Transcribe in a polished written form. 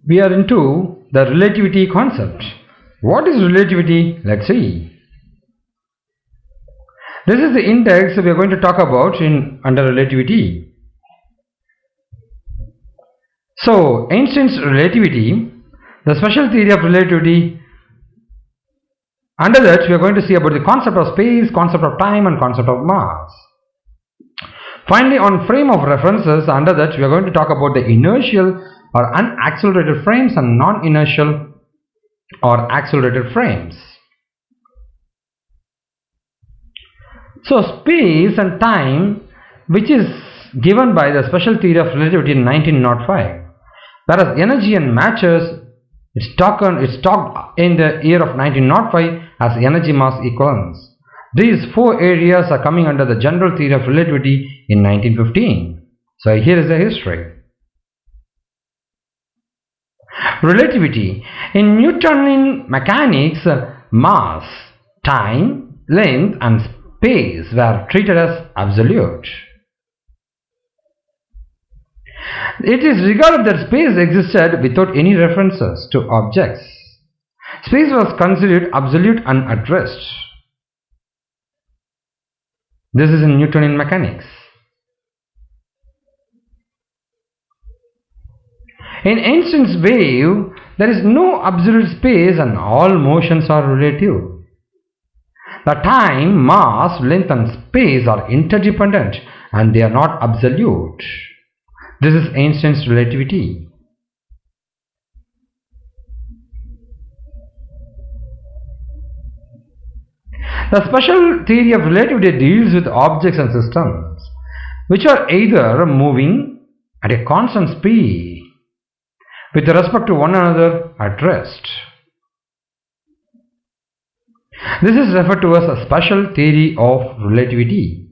we are into the relativity concept. What is relativity? Let's see. This is the index we are going to talk about under relativity. So, Einstein's relativity, the special theory of relativity. Under that, we are going to see about the concept of space, concept of time, and concept of mass. Finally, on frame of references, under that, we are going to talk about the inertial or unaccelerated frames and non-inertial or accelerated frames. So, space and time, which is given by the special theory of relativity in 1905, whereas energy and matters is talked in the year of 1905 as energy mass equivalence. These four areas are coming under the general theory of relativity in 1915. So here is the history. Relativity. In Newtonian mechanics, mass, time, length and space were treated as absolute. It is regarded that space existed without any references to objects. Space was considered absolute and at rest. This is in Newtonian mechanics. In Einstein's wave, there is no absolute space and all motions are relative. The time, mass, length and space are interdependent and they are not absolute. This is Einstein's relativity. The special theory of relativity deals with objects and systems which are either moving at a constant speed with respect to one another at rest. This is referred to as a special theory of relativity.